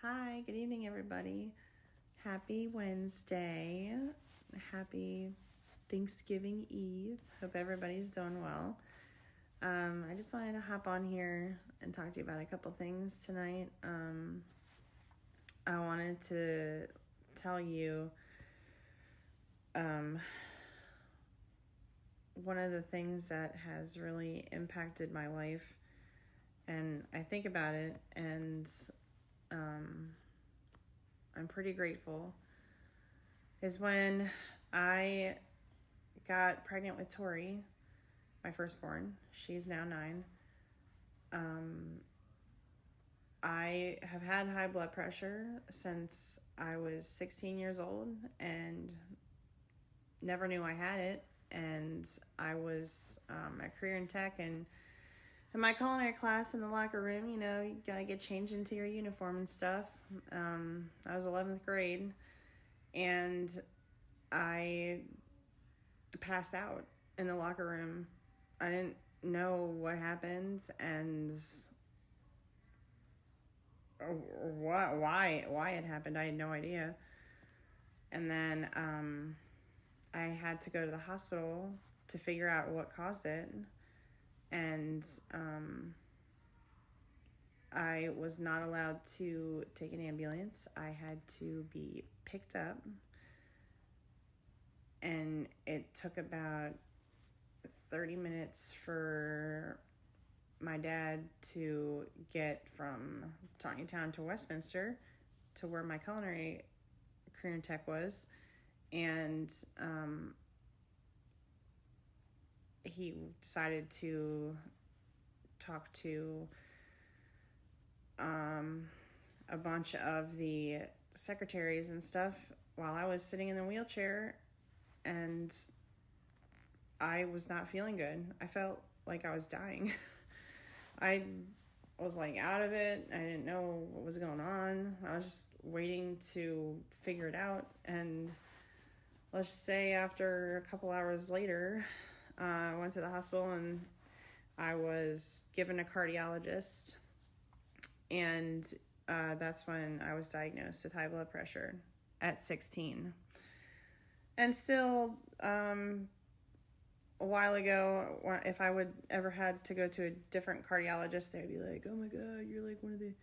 Hi, good evening, everybody. Happy Wednesday. Happy Thanksgiving Eve. Hope everybody's doing well. I just wanted to hop on here and talk to you about a couple things tonight. I wanted to tell you one of the things that has really impacted my life, and I think about it, and I'm pretty grateful, is when I got pregnant with Tori, my firstborn. She's now 9. I have had high blood pressure since I was 16 years old and never knew I had it. And I was a career in tech, and in my culinary class in the locker room, you gotta get changed into your uniform and stuff. I was 11th grade, and I passed out in the locker room. I didn't know what happened and why it happened. I had no idea. And then I had to go to the hospital to figure out what caused it. And I was not allowed to take an ambulance. I had to be picked up. And it took about 30 minutes for my dad to get from Tawnytown to Westminster to where my culinary career in tech was. And he decided to talk to a bunch of the secretaries and stuff while I was sitting in the wheelchair, and I was not feeling good. I felt like I was dying. I was like out of it. I didn't know what was going on. I was just waiting to figure it out. And let's just say after a couple hours later, I went to the hospital and I was given a cardiologist. And that's when I was diagnosed with high blood pressure at 16. And still, a while ago, if I would ever had to go to a different cardiologist, they'd be like, "Oh my God, you're like one of the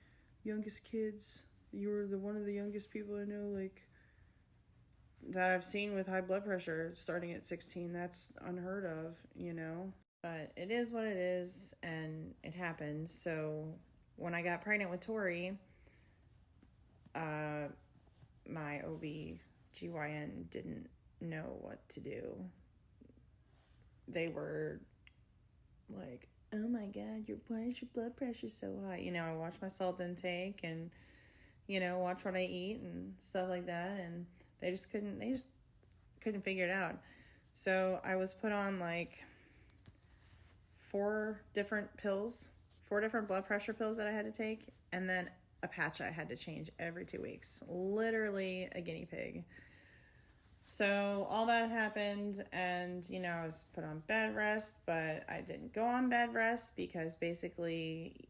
youngest kids. You were one of the youngest people I know, like, that I've seen with high blood pressure starting at 16. That's unheard of, you know." But it is what it is, and it happened. So when I got pregnant with Tori, my OB/GYN didn't know what to do. They were like, "Oh my God, why is your blood pressure so high?" I watch my salt intake and, watch what I eat and stuff like that. And they just couldn't figure it out. So I was put on like 4 different blood pressure pills that I had to take. And then a patch I had to change every 2 weeks. Literally a guinea pig. So all that happened, and, I was put on bed rest, but I didn't go on bed rest because basically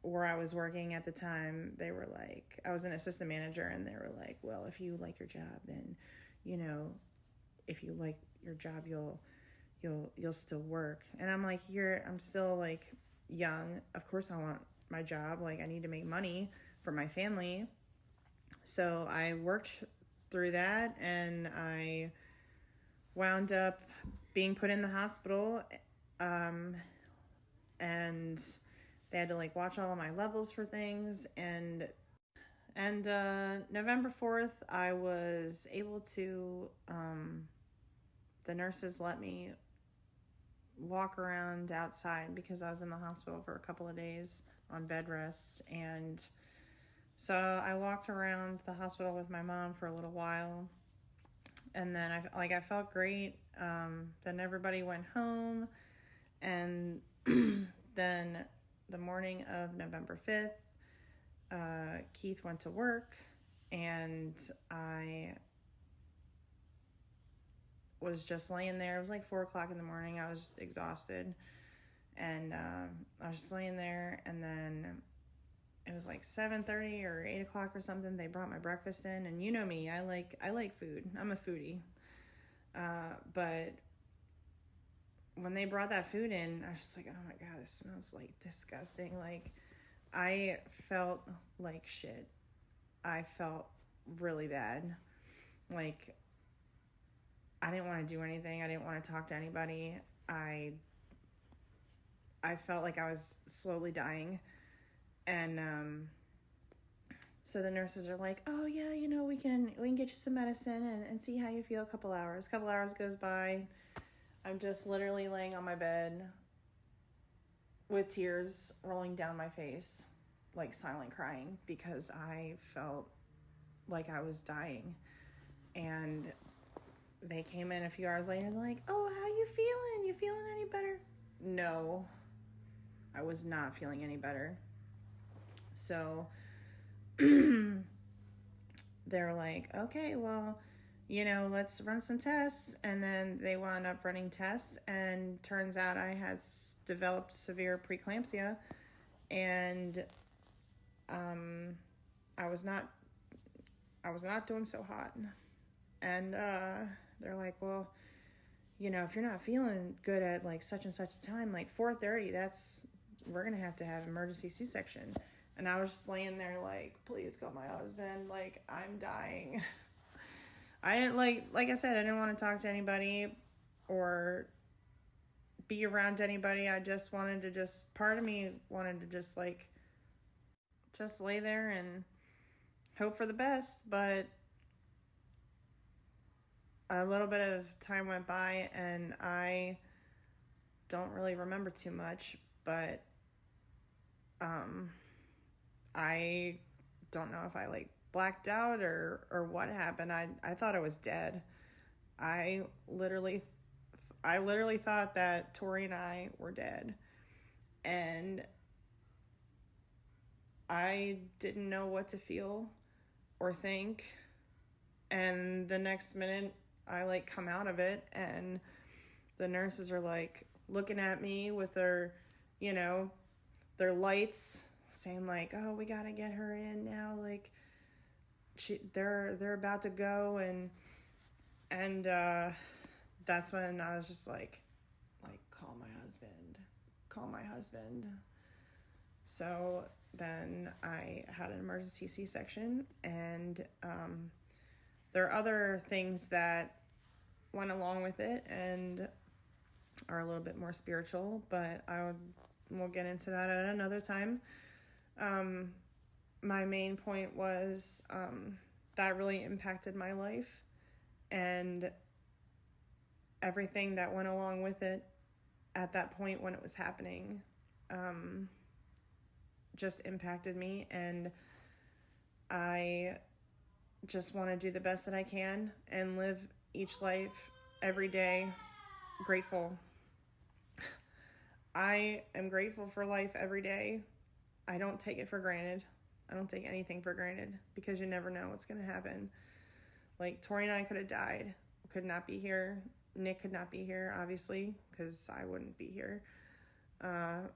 where I was working at the time, they were like, I was an assistant manager, and they were like, "Well, if you like your job, then, if you like your job, you'll still work." And I'm like, I'm still like young. Of course I want my job. Like, I need to make money for my family. So I worked through that, and I wound up being put in the hospital, and they had to like watch all of my levels for things. And November 4th, I was able to, the nurses let me walk around outside because I was in the hospital for a couple of days on bed rest. And so I walked around the hospital with my mom for a little while, and then I felt great. Then everybody went home, and then the morning of November 5th, Keith went to work, and I was just laying there. It was like 4 o'clock in the morning. I was exhausted, and I was just laying there, and then it was like 7:30 or 8 o'clock or something. They brought my breakfast in, and you know me, I like food. I'm a foodie. But when they brought that food in, I was just like, oh my God, this smells like disgusting. Like, I felt like shit. I felt really bad. Like, I didn't want to do anything. I didn't want to talk to anybody. I felt like I was slowly dying. And so the nurses are like, oh yeah, we can get you some medicine and see how you feel. A couple hours goes by. I'm just literally laying on my bed with tears rolling down my face, like silent crying, because I felt like I was dying. And they came in a few hours later and they're like, oh, how you feeling? You feeling any better? No, I was not feeling any better. So they're like, okay, well, let's run some tests. And then they wound up running tests, and turns out I had developed severe preeclampsia, and I was not doing so hot. And they're like, well, if you're not feeling good at like such and such a time, like 4:30, we're gonna have to have emergency C-section. And I was just laying there like, please call my husband, like I'm dying. I didn't like I said, I didn't want to talk to anybody or be around anybody. I just wanted to part of me wanted to just lay there and hope for the best. But a little bit of time went by, and I don't really remember too much, but I don't know if I blacked out or what happened. I thought I was dead. I literally thought that Tori and I were dead, and I didn't know what to feel or think. And the next minute I come out of it, and the nurses are looking at me with their their lights, saying oh, we gotta get her in now, they're about to go. And that's when I was just call my husband. So then I had an emergency C-section, and there are other things that went along with it and are a little bit more spiritual, but we'll get into that at another time. My main point was that really impacted my life, and everything that went along with it at that point when it was happening just impacted me. And I just want to do the best that I can and live each life every day grateful. I am grateful for life every day. I don't take it for granted. I don't take anything for granted, because you never know what's going to happen. Tori and I could have died, could not be here. Nick could not be here, obviously, because I wouldn't be here. I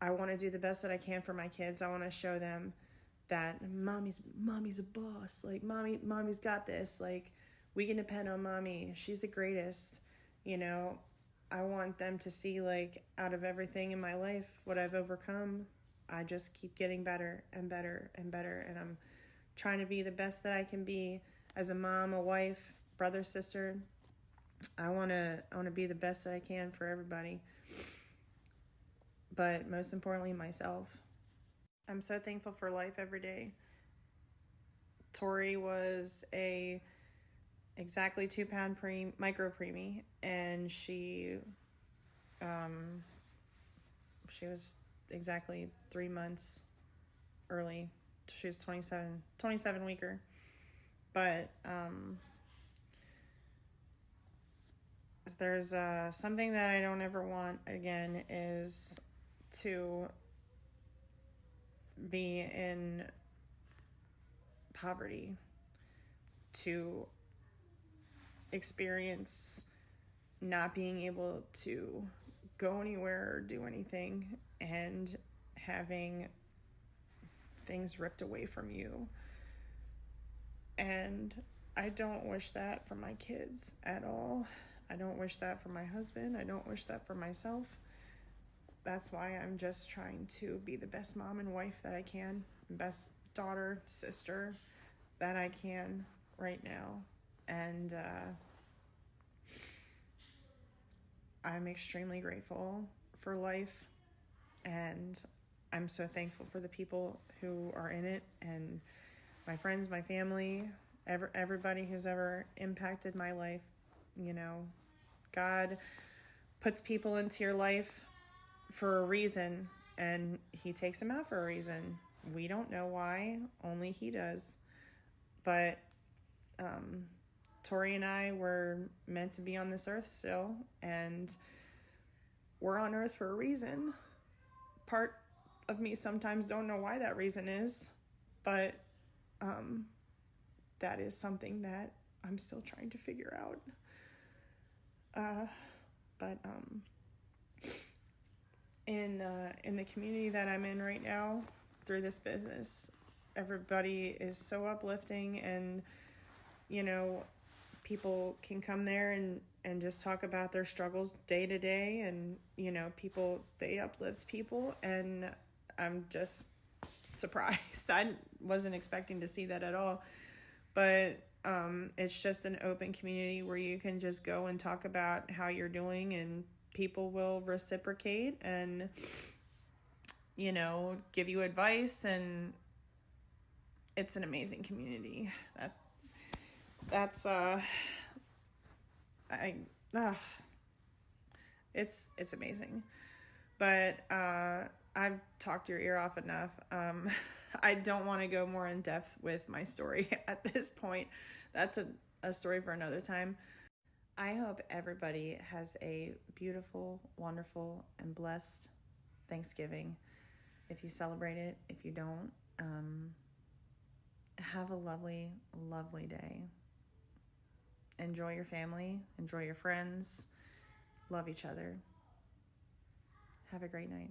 want to do the best that I can for my kids. I want to show them that mommy's a boss. Mommy's got this. We can depend on mommy. She's the greatest. I want them to see out of everything in my life, what I've overcome, I just keep getting better and better and better. And I'm trying to be the best that I can be as a mom, a wife, brother, sister. I want to be the best that I can for everybody. But most importantly, myself. I'm so thankful for life every day. Tori was a exactly 2-pound micro preemie, and she was exactly 3 months early. She was 27 weeker. But there's something that I don't ever want again, is to be in poverty, to experience not being able to go anywhere or do anything, and having things ripped away from you. And I don't wish that for my kids at all. I don't wish that for my husband. I don't wish that for myself. That's why I'm just trying to be the best mom and wife that I can, best daughter, sister that I can right now. And I'm extremely grateful for life, and I'm so thankful for the people who are in it, and my friends, my family, everybody who's ever impacted my life. You know, God puts people into your life for a reason, and he takes them out for a reason. We don't know why, only he does. But Tori and I were meant to be on this earth still, and we're on earth for a reason. Part of me sometimes don't know why that reason is, but that is something that I'm still trying to figure out. But in the community that I'm in right now, through this business, everybody is so uplifting, and you know, people can come there and just talk about their struggles day to day, and you know, they uplift people, and I'm just surprised. I wasn't expecting to see that at all, but it's just an open community where you can just go and talk about how you're doing, and people will reciprocate and, you know, give you advice, and it's an amazing community. It's amazing. But I've talked your ear off enough. I don't want to go more in depth with my story at this point. That's a story for another time. I hope everybody has a beautiful, wonderful, and blessed Thanksgiving. If you celebrate it, if you don't, have a lovely, lovely day. Enjoy your family, enjoy your friends, love each other. Have a great night.